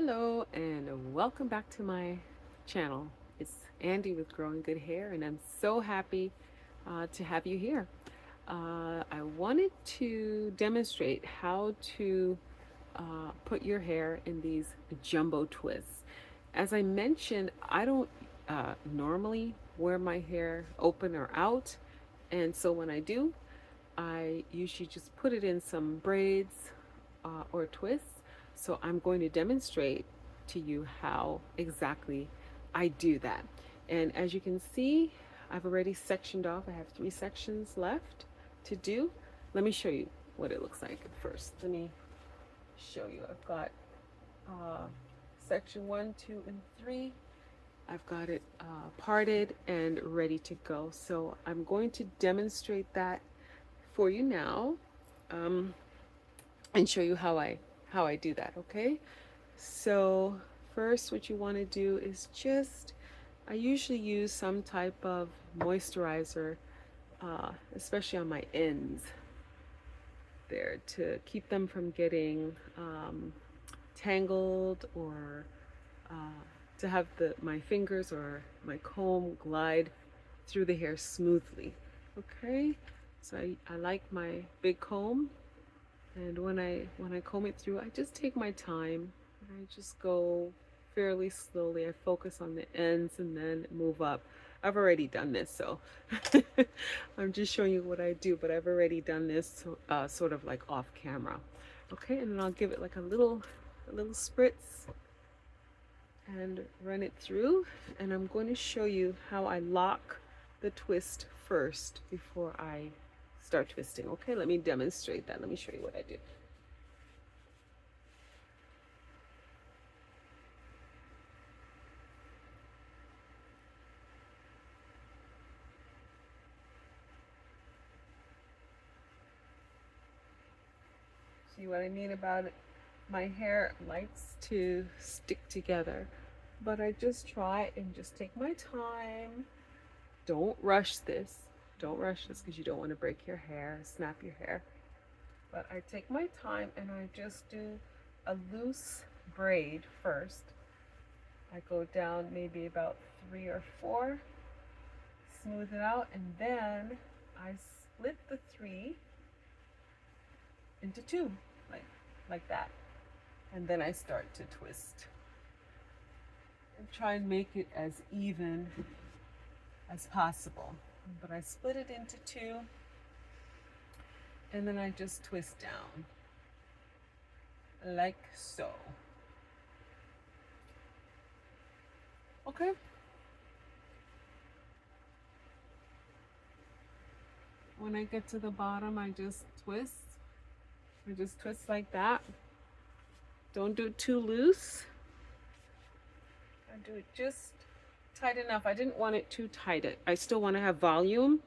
Hello and welcome back to my channel. It's Andy with Growing Good Hair, and I'm so happy to have you here. I wanted to demonstrate how to put your hair in these jumbo twists. As I mentioned, I don't normally wear my hair open or out, and so when I do, I usually just put it in some braids or twists. So I'm going to demonstrate to you how exactly I do that. And as you can see, I've already sectioned off. I have 3 sections left to do. Let me show you what it looks like first. Let me show you. I've got uh, section 1, 2, and 3. I've got it parted and ready to go. So I'm going to demonstrate that for you now, um, and show you how I do that. Okay. So first, what you want to do is I usually use some type of moisturizer, especially on my ends there, to keep them from getting tangled, or to have my fingers or my comb glide through the hair smoothly. Okay, so I like my big comb, and when I comb it through, I just take my time. I just go fairly slowly. I focus on the ends and then move up. I've already done this, so I'm just showing you what I do, but I've already done this sort of like off camera. Okay, and then I'll give it like a little spritz and run it through. And I'm going to show you how I lock the twist first before I start twisting. Okay, let me demonstrate that. Let me show you what I do. See what I mean about it? My hair likes to stick together, but I just try and just take my time. Don't rush this. Don't rush this because you don't want to break your hair, snap your hair. But I take my time and I just do a loose braid first. I go down maybe about 3 or 4, smooth it out, and then I split the 3 into 2, like that. And then I start to twist and try and make it as even as possible. But I split it into 2, and then I just twist down like so. Okay. When I get to the bottom, I just twist. I just twist like that. Don't do it too loose. I do it just tight enough. I didn't want it too tight. I still want to have volume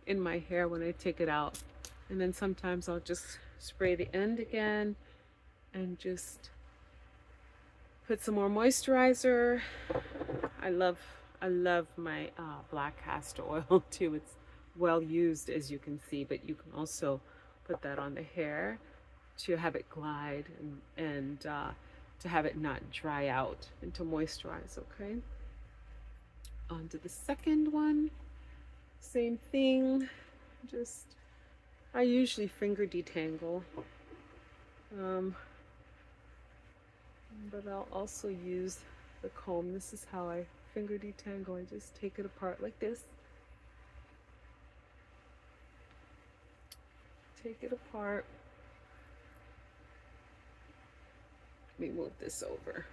in my hair when I take it out. And then sometimes I'll just spray the end again and just put some more moisturizer. I love my black castor oil too. It's well used, as you can see, but you can also put that on the hair to have it glide and to have it not dry out and to moisturize. Okay, on to the second one. Same thing. Just I usually finger detangle, but I'll also use the comb. This is how I finger detangle. I just take it apart like this. Take it apart. Let me move this over.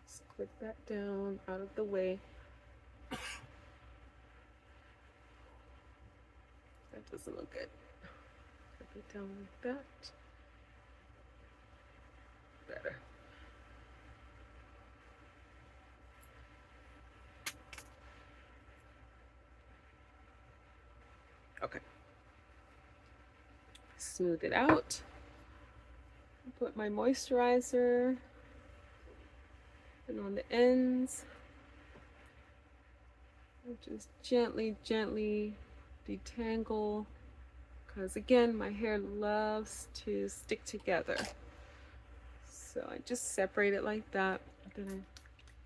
Just click that down out of the way. That doesn't look good. Click it down like that. Better. Okay. Smooth it out. Put my moisturizer and on the ends. Just gently detangle, because again, my hair loves to stick together. So I just separate it like that. Then I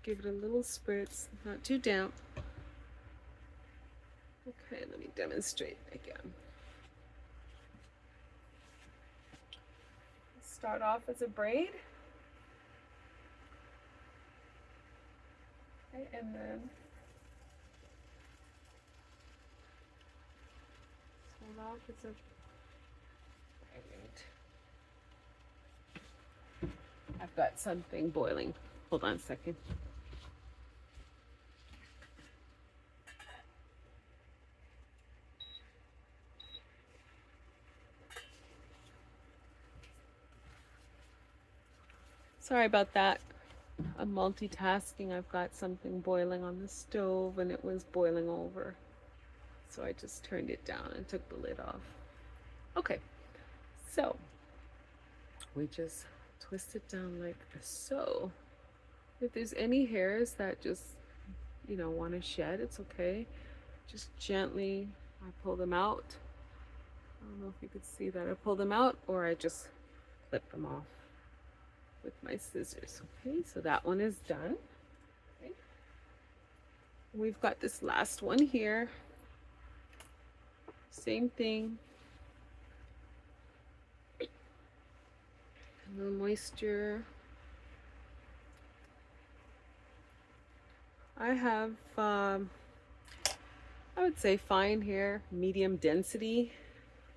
give it a little spritz, not too damp. Okay, let me demonstrate again. Start off as a braid. Okay, and then start off as a braid. I've got something boiling. Hold on a second. Sorry about that. I'm multitasking. I've got something boiling on the stove and it was boiling over. So I just turned it down and took the lid off. Okay, so we just twist it down like so. If there's any hairs that just, want to shed, it's okay. Just gently, I pull them out. I don't know if you could see that. I pull them out or I just clip them off with my scissors. Okay, so that one is done. Okay. We've got this last one here. Same thing. A little moisture. I have, I would say fine hair, medium density.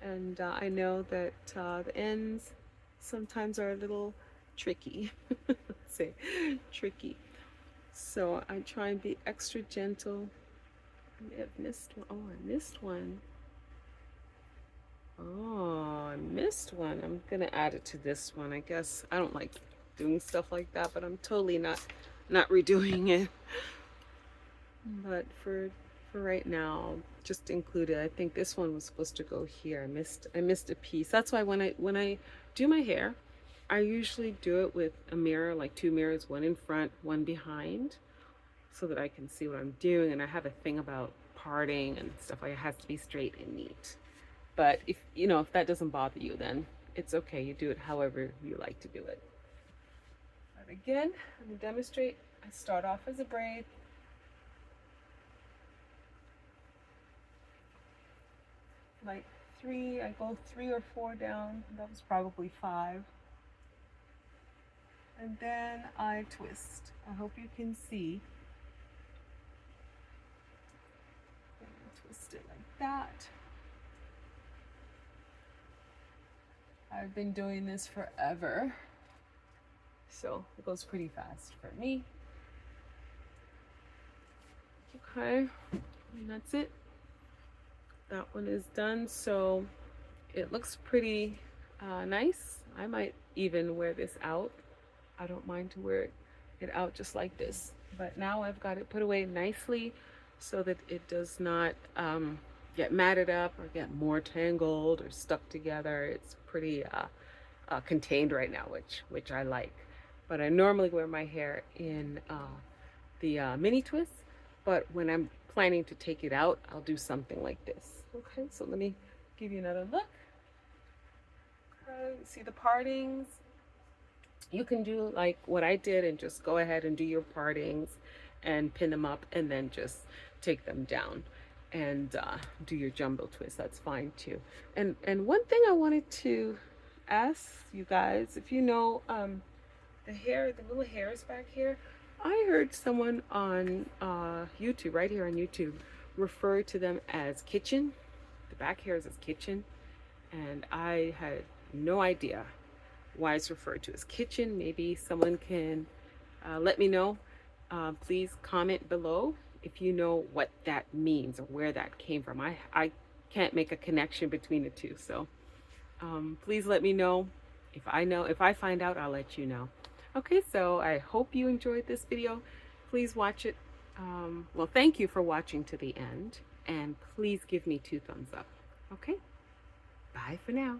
And I know that the ends sometimes are a little tricky. Let's say tricky. So I try and be extra gentle. I may have missed one. Oh, I missed one. Oh, I missed one. I'm gonna add it to this one. I guess I don't like doing stuff like that, but I'm totally not redoing it. But for right now, just include it. I think this one was supposed to go here. I missed a piece. That's why when I do my hair, I usually do it with a mirror, like 2 mirrors, one in front, one behind, so that I can see what I'm doing. And I have a thing about parting and stuff. Like it has to be straight and neat. But if that doesn't bother you, then it's okay. You do it however you like to do it. But again, let me demonstrate. I start off as a braid. Like I go 3 or 4 down. That was probably 5. And then I twist. I hope you can see. Twist it like that. I've been doing this forever, so it goes pretty fast for me. Okay, and that's it. That one is done, so it looks pretty nice. I might even wear this out. I don't mind to wear it out just like this. But now I've got it put away nicely so that it does not get matted up or get more tangled or stuck together. It's pretty contained right now, which I like. But I normally wear my hair in the mini twist, but when I'm planning to take it out, I'll do something like this. Okay, so let me give you another look. Okay, see the partings? You can do like what I did and just go ahead and do your partings and pin them up and then just take them down and do your jumbo twist. That's fine too. And one thing I wanted to ask you guys, if you know the little hairs back here, I heard someone on YouTube, right here on YouTube, refer to them as kitchen. The back hairs as kitchen, and I had no idea why it's referred to as kitchen. Maybe someone can let me know. Please comment below if you know what that means or where that came from. I can't make a connection between the two, so please let me know. If I find out, I'll let you know. Okay, so I hope you enjoyed this video. Please watch it. Well, thank you for watching to the end, and please give me 2 thumbs up. Okay, bye for now.